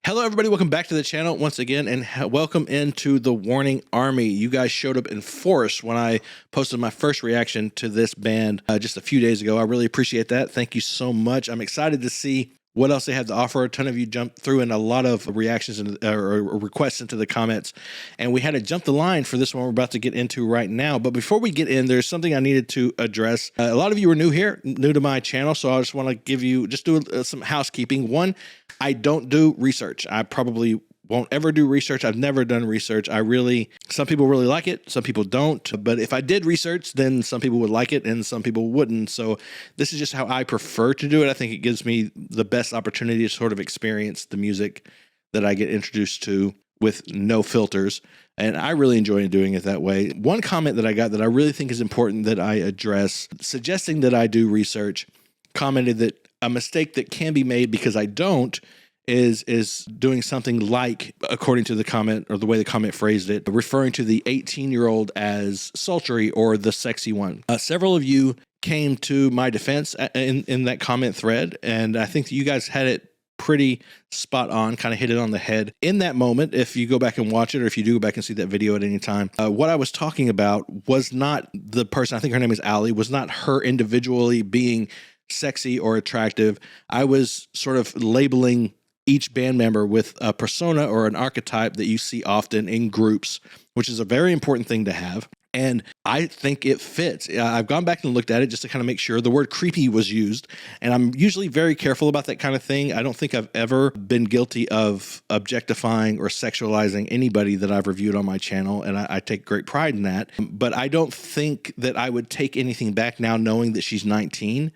Hello, everybody. Welcome back to the channel once again, and welcome into the Warning Army. You guys showed up in force when I posted my first reaction to this band just a few days ago. I really appreciate that. Thank you so much. I'm excited to see what else they have to offer. A ton of you jumped through in a lot of reactions and or requests into the comments, and we had to jump the line for this one we're about to get into right now. But before we get in, there's something I needed to address. A lot of you are new here, new to my channel, so I just want to give you some housekeeping. One, I don't do research. I probably won't ever do research. I've never done research. Some people really like it, some people don't. But if I did research, then some people would like it and some people wouldn't. So this is just how I prefer to do it. I think it gives me the best opportunity to sort of experience the music that I get introduced to with no filters. And I really enjoy doing it that way. One comment that I got that I really think is important that I address, suggesting that I do research, commented that a mistake that can be made because I don't is doing something like, according to the comment or the way the comment phrased it, referring to the 18-year-old as sultry or the sexy one. Several of you came to my defense in that comment thread, and I think that you guys had it pretty spot on, kind of hit it on the head. In that moment, if you go back and watch it, or if you do go back and see that video at any time, what I was talking about was not the person, I think her name is Allie, was not her individually being sexy or attractive. I was sort of labeling each band member with a persona or an archetype that you see often in groups, which is a very important thing to have. And I think it fits. I've gone back and looked at it just to kind of make sure the word creepy was used. And I'm usually very careful about that kind of thing. I don't think I've ever been guilty of objectifying or sexualizing anybody that I've reviewed on my channel. And I take great pride in that. But I don't think that I would take anything back now knowing that she's 19.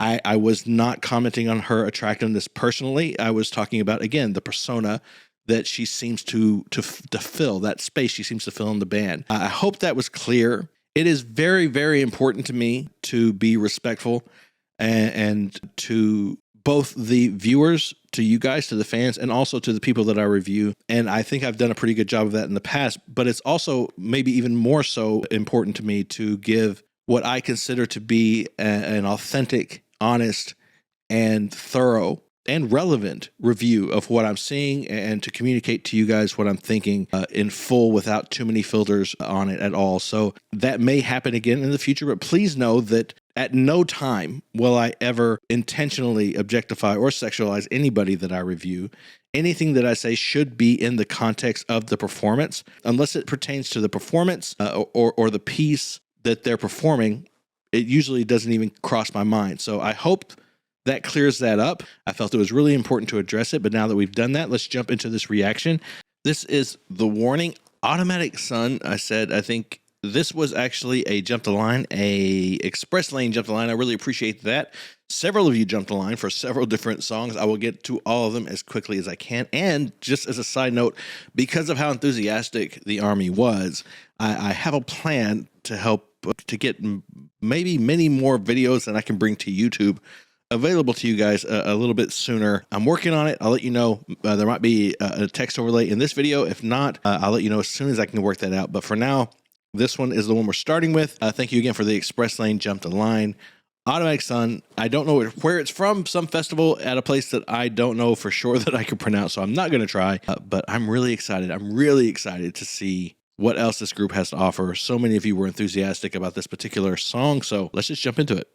I was not commenting on her attractiveness personally. I was talking about, again, the persona that she seems to fill, that space she seems to fill in the band. I hope that was clear. It is very, very important to me to be respectful and to both the viewers, to you guys, to the fans, and also to the people that I review. And I think I've done a pretty good job of that in the past, but it's also maybe even more so important to me to give what I consider to be an authentic, honest, and thorough and relevant review of what I'm seeing, and to communicate to you guys what I'm thinking in full without too many filters on it at all. So that may happen again in the future, but please know that at no time will I ever intentionally objectify or sexualize anybody that I review. Anything that I say should be in the context of the performance, unless it pertains to the performance or the piece that they're performing. It usually doesn't even cross my mind. So I hope that clears that up. I felt it was really important to address it, but now that we've done that, let's jump into this reaction. This is The Warning, Automatic Sun. I think this was actually a jump the line, a express lane jump the line. I really appreciate that. Several of you jumped the line for several different songs. I will get to all of them as quickly as I can. And just as a side note, because of how enthusiastic the Army was, I have a plan to help to get maybe many more videos than I can bring to YouTube available to you guys a little bit sooner. I'm working on it. I'll let you know. There might be a text overlay in this video. If not, I'll let you know as soon as I can work that out. But for now, this one is the one we're starting with. Thank you again for the express lane jump the line. Automatic Sun. I don't know where it's from, some festival at a place that I don't know for sure that I can pronounce, so I'm not going to try, but I'm really excited. I'm really excited to see what else this group has to offer. So many of you were enthusiastic about this particular song, so let's just jump into it.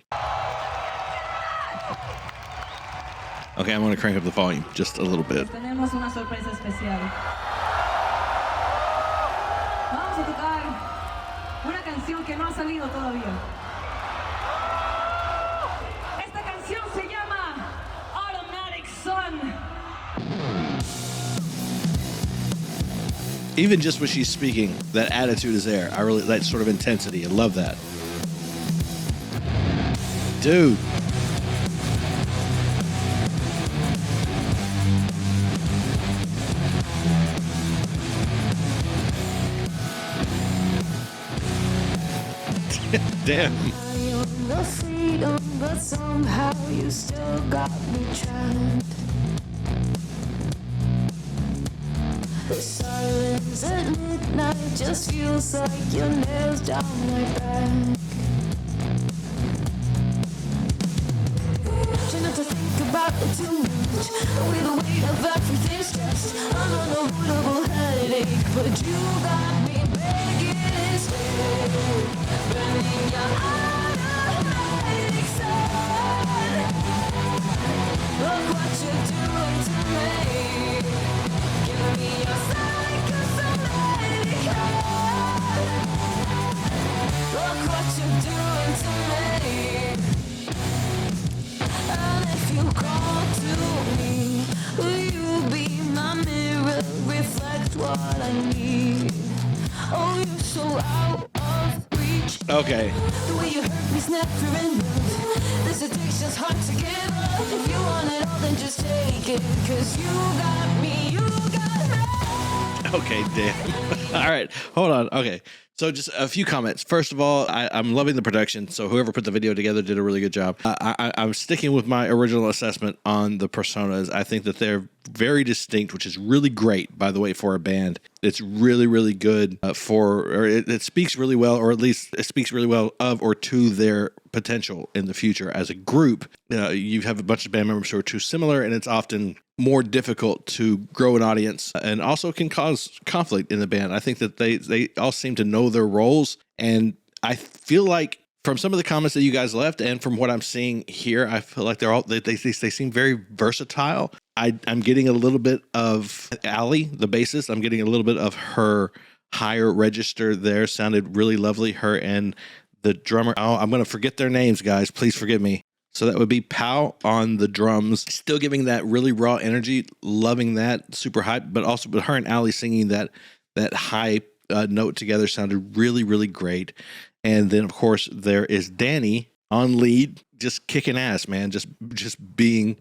Okay, I'm going to crank up the volume just a little bit. Tenemos una sorpresa especial. Vamos a tocar una canción que no ha salido todavía. Esta canción se llama Automatic Sun. Even just when she's speaking, that attitude is there. That sort of intensity. I love that. Dude. Damn. The freedom, but somehow you still got me trapped. The silence at midnight just feels like your nails down my back. Try not to think about it too much. With the weight of everything stressed unavoidable headache, but you got me begging, stay, burning your automatic sun. Look what you're doing to me. Give me your psychosomatic heart. Look what you're doing to me. And if you call to me, will you be my mirror, reflect what I need? Oh, you're so out of reach. Okay. The way you hurt me's never enough. This addiction's hard to give up. If you want it all, then just take it. 'Cause you got me, you got me. Okay, damn. All right, hold on. Okay, so just a few comments. First of all, I'm loving the production. So whoever put the video together did a really good job. I'm sticking with my original assessment on the personas. I think that they're very distinct, which is really great, by the way, for a band. It's really, really good it speaks really well, or at least it speaks really well of or to their potential in the future as a group. You have a bunch of band members who are too similar, and it's often more difficult to grow an audience, and also can cause conflict in the band. I think that they all seem to know their roles, and I feel like from some of the comments that you guys left and from what I'm seeing here, I feel like they seem very versatile. I'm getting a little bit of Allie, the bassist. I'm getting a little bit of her higher register there. Sounded really lovely. Her and the drummer. Oh, I'm going to forget their names, guys. Please forgive me. So that would be Pow on the drums, still giving that really raw energy, loving that, super hype, but her and Allie singing that high note together sounded really, really great. And then, of course, there is Danny on lead, just kicking ass, man, just being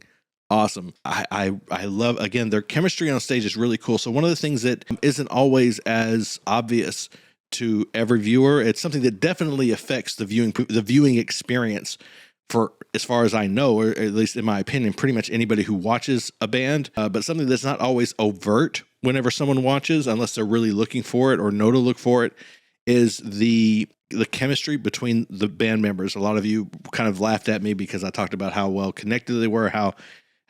awesome. I love, again, their chemistry on stage is really cool. So one of the things that isn't always as obvious to every viewer, it's something that definitely affects the viewing experience for, as far as I know, or at least in my opinion, pretty much anybody who watches a band, but something that's not always overt whenever someone watches, unless they're really looking for it or know to look for it, is the chemistry between the band members. A lot of you kind of laughed at me because I talked about how well connected they were, how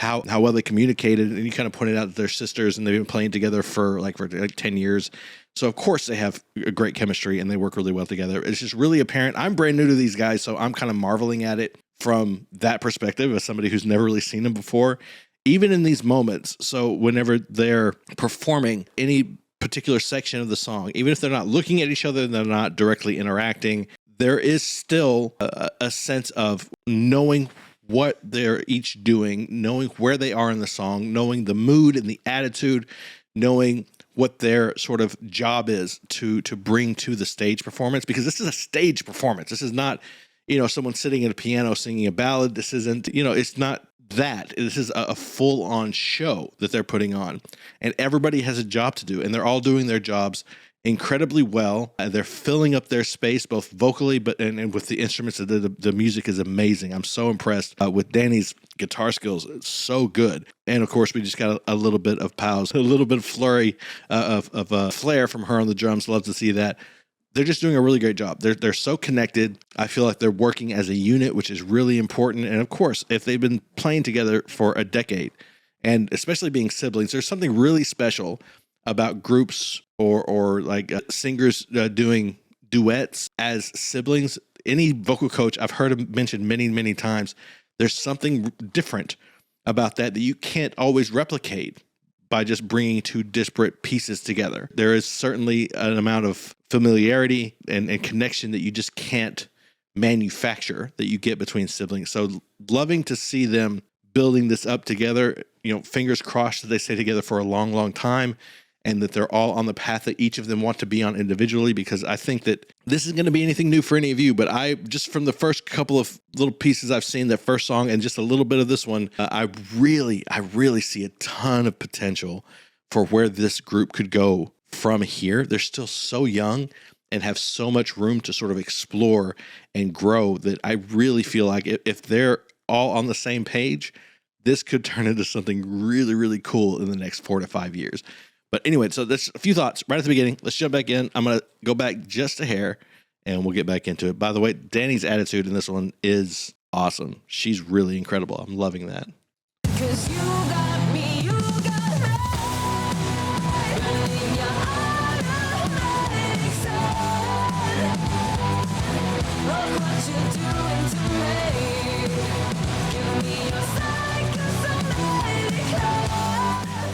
well they communicated, and you kind of pointed out that they're sisters and they've been playing together for like 10 years. So of course they have a great chemistry and they work really well together. It's just really apparent. I'm brand new to these guys, so I'm kind of marveling at it from that perspective as somebody who's never really seen them before, even in these moments. So whenever they're performing any particular section of the song, even if they're not looking at each other and they're not directly interacting, there is still a sense of knowing what they're each doing, knowing where they are in the song, knowing the mood and the attitude, knowing what their sort of job is to bring to the stage performance, because this is a stage performance. This is not, someone sitting at a piano singing a ballad. This isn't, it's not that. This is a full-on show that they're putting on, and everybody has a job to do, and they're all doing their jobs incredibly well. They're filling up their space both vocally and with the instruments. The music is amazing. I'm so impressed with Danny's guitar skills. It's so good. And of course we just got a little bit of Pow's, a little bit of flurry of flair from her on the drums. Love to see that. They're just doing a really great job. They're so connected. I feel like they're working as a unit, which is really important. And of course, if they've been playing together for a decade, and especially being siblings, there's something really special about groups or like singers doing duets as siblings. Any vocal coach I've heard him mention many, many times, there's something different about that you can't always replicate by just bringing two disparate pieces together. There is certainly an amount of familiarity and connection that you just can't manufacture that you get between siblings. So loving to see them building this up together, fingers crossed that they stay together for a long, long time, and that they're all on the path that each of them want to be on individually, because I think that this isn't going to be anything new for any of you, but I just, from the first couple of little pieces I've seen, that first song and just a little bit of this one, I really see a ton of potential for where this group could go from here. They're still so young and have so much room to sort of explore and grow that I really feel like if they're all on the same page, this could turn into something really, really cool in the next 4 to 5 years. But anyway, so that's a few thoughts right at the beginning. Let's jump back in. I'm going to go back just a hair and we'll get back into it. By the way, Danny's attitude in this one is awesome. She's really incredible. I'm loving that. 'Cause you got me, you got me.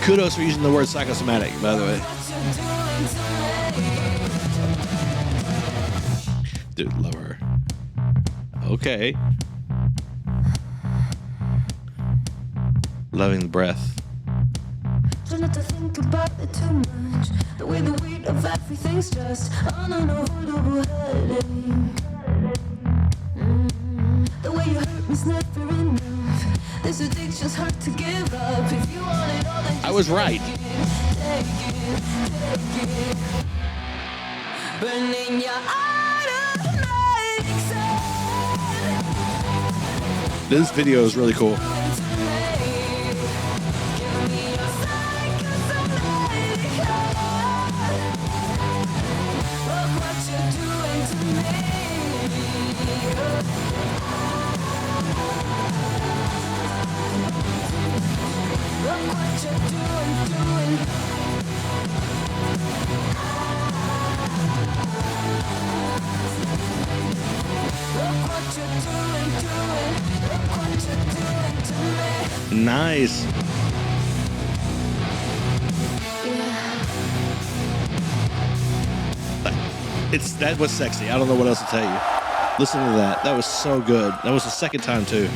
Kudos for using the word psychosomatic, by the way. Dude, love her. Okay. Loving the breath. Try not to think about it too much. The way the weight of everything's just an unavoidable headache. The way you hurt me's never enough. This addiction's hard to give up. If you want it all, then I was right. take it. Burning your automatic sun. This video is really cool. Nice. That was sexy. I don't know what else to tell you. Listen to that. That was so good. That was the second time too.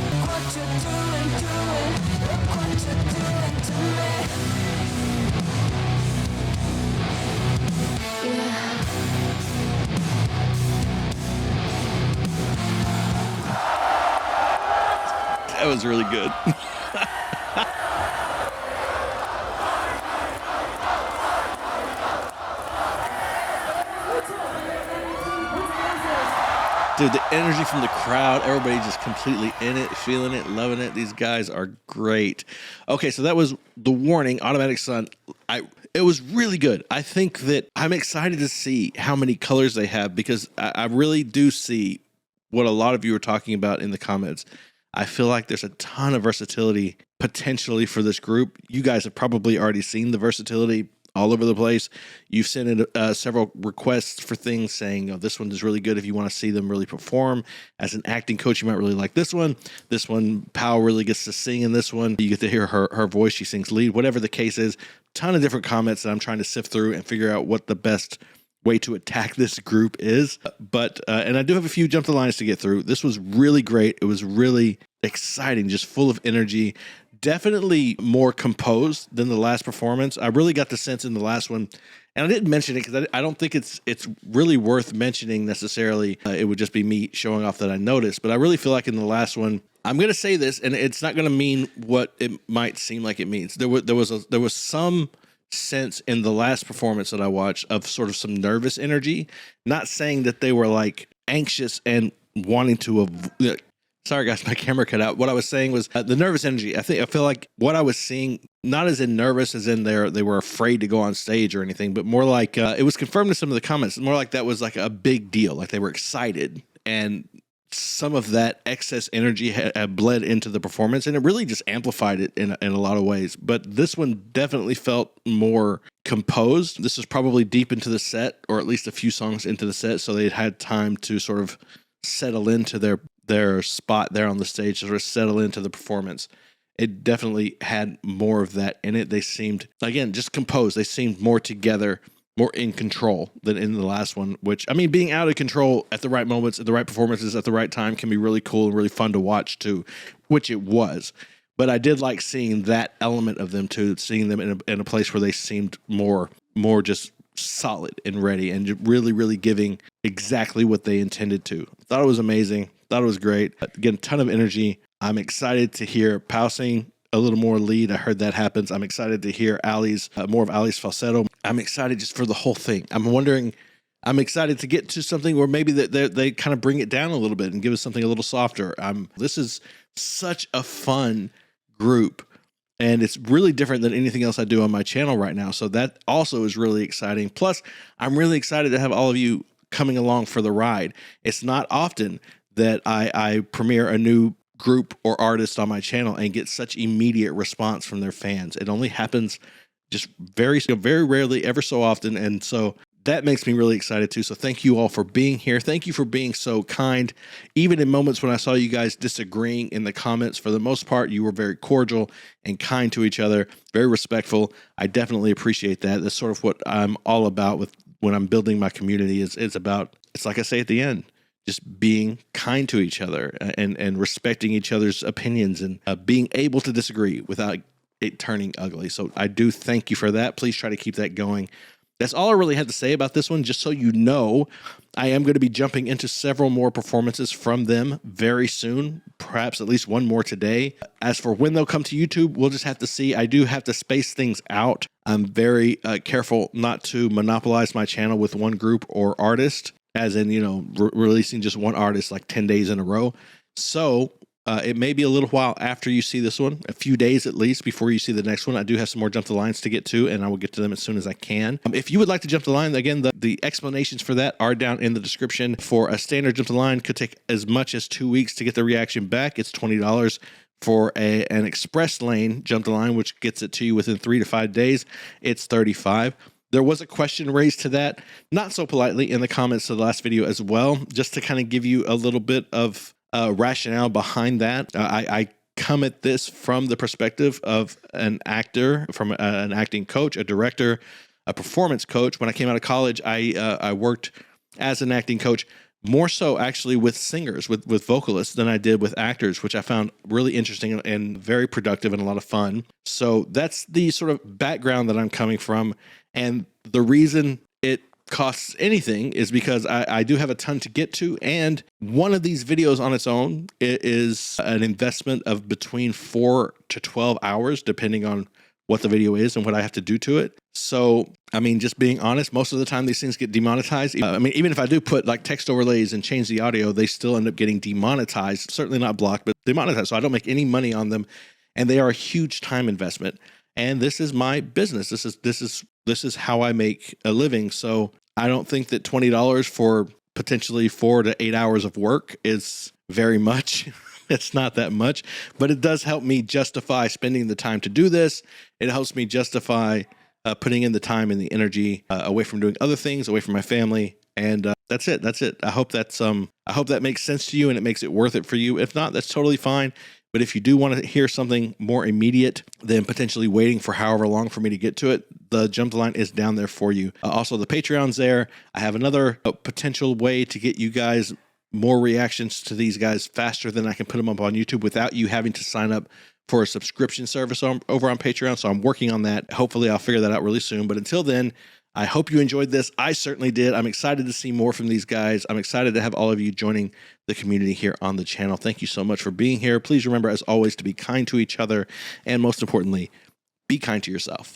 That was really good. Dude, the energy from the crowd, everybody just completely in it, feeling it, loving it. These guys are great. Okay, so that was The Warning, Automatic Sun. It was really good. I think that I'm excited to see how many colors they have, because I really do see what a lot of you are talking about in the comments. I feel like there's a ton of versatility potentially for this group. You guys have probably already seen the versatility all over the place. You've sent in several requests for things saying, oh, this one is really good if you want to see them really perform. As an acting coach, you might really like this one. This one, Pal really gets to sing in this one. You get to hear her voice. She sings lead, whatever the case is. Ton of different comments that I'm trying to sift through and figure out what the best way to attack this group is. But and I do have a few jump the lines to get through. This was really great. It was really exciting, just full of energy. Definitely more composed than the last performance. I really got the sense in the last one, and I didn't mention it because I don't think it's really worth mentioning necessarily. It would just be me showing off that I noticed. But I really feel like in the last one, I'm going to say this, and it's not going to mean what it might seem like it means. There was some sense in the last performance that I watched of sort of some nervous energy. Not saying that they were like anxious and wanting to sorry guys, my camera cut out. What I was saying was the nervous energy. I feel like what I was seeing, not as in nervous as in they were afraid to go on stage or anything, but more like it was confirmed in some of the comments. More like that was like a big deal. Like they were excited, and some of that excess energy had bled into the performance, and it really just amplified it in a lot of ways. But this one definitely felt more composed. This was probably deep into the set, or at least a few songs into the set, so they had time to sort of settle into their spot there on the stage, sort of settle into the performance. It definitely had more of that in it. They seemed, again, just composed. They seemed more together, more in control than in the last one, which, I mean, being out of control at the right moments, at the right performances, at the right time can be really cool and really fun to watch too, which it was. But I did like seeing that element of them too, seeing them in a place where they seemed more just solid and ready and really, really giving exactly what they intended to. Thought it was amazing. Thought it was great. Again, a ton of energy. I'm excited to hear Pal sing a little more lead. I heard that happens. I'm excited to hear Ali's more of Ali's falsetto. I'm excited just for the whole thing. I'm excited to get to something where maybe they kind of bring it down a little bit and give us something a little softer. This is such a fun group, and it's really different than anything else I do on my channel right now. So that also is really exciting. Plus, I'm really excited to have all of you coming along for the ride. It's not often that I premiere a new group or artist on my channel and get such immediate response from their fans. It only happens just very rarely, ever so often. And so that makes me really excited too. So thank you all for being here. Thank you for being so kind. Even in moments when I saw you guys disagreeing in the comments, for the most part, you were very cordial and kind to each other, very respectful. I definitely appreciate that. That's sort of what I'm all about with when I'm building my community. It's about, it's like I say at the end, just being kind to each other and respecting each other's opinions and being able to disagree without it turning ugly. So I do thank you for that. Please try to keep that going. That's all I really had to say about this one. Just so you know, I am going to be jumping into several more performances from them very soon, perhaps at least one more today. As for when they'll come to YouTube, we'll just have to see. I do have to space things out. I'm very careful not to monopolize my channel with one group or artist, as in, you know, releasing just one artist like 10 days in a row. So it may be a little while after you see this one, a few days at least before you see the next one. I do have some more Jump the Lines to get to, and I will get to them as soon as I can. If you would like to jump the line, again, the explanations for that are down in the description. For a standard Jump the Line, could take as much as 2 weeks to get the reaction back. It's $20. For an express lane Jump the Line, which gets it to you within 3 to 5 days, it's $35. There was a question raised to that, not so politely, in the comments to the last video as well, just to kind of give you a little bit of rationale behind that. I come at this from the perspective of an actor, from an acting coach, a director, a performance coach. When I came out of college, I worked as an acting coach, more so actually with singers, with vocalists, than I did with actors, which I found really interesting and very productive and a lot of fun. So that's the sort of background that I'm coming from. And the reason it costs anything is because I do have a ton to get to, and one of these videos on its own is an investment of between 4 to 12 hours, depending on what the video is and what I have to do to it. So, I mean, just being honest, most of the time these things get demonetized. I mean, even if I do put like text overlays and change the audio, they still end up getting demonetized. Certainly not blocked, but demonetized. So I don't make any money on them, and they are a huge time investment. And this is my business. This is how I make a living. So I don't think that $20 for potentially 4 to 8 hours of work is very much. It's not that much, but it does help me justify spending the time to do this. It helps me justify putting in the time and the energy away from doing other things, away from my family. And that's it. I hope that makes sense to you and it makes it worth it for you. If not, that's totally fine. But if you do want to hear something more immediate than potentially waiting for however long for me to get to it, the Jump the Line is down there for you. Also, the Patreon's there. I have another potential way to get you guys more reactions to these guys faster than I can put them up on YouTube without you having to sign up for a subscription service over on Patreon. So I'm working on that. Hopefully I'll figure that out really soon. But until then, I hope you enjoyed this. I certainly did. I'm excited to see more from these guys. I'm excited to have all of you joining the community here on the channel. Thank you so much for being here. Please remember, as always, to be kind to each other. And most importantly, be kind to yourself.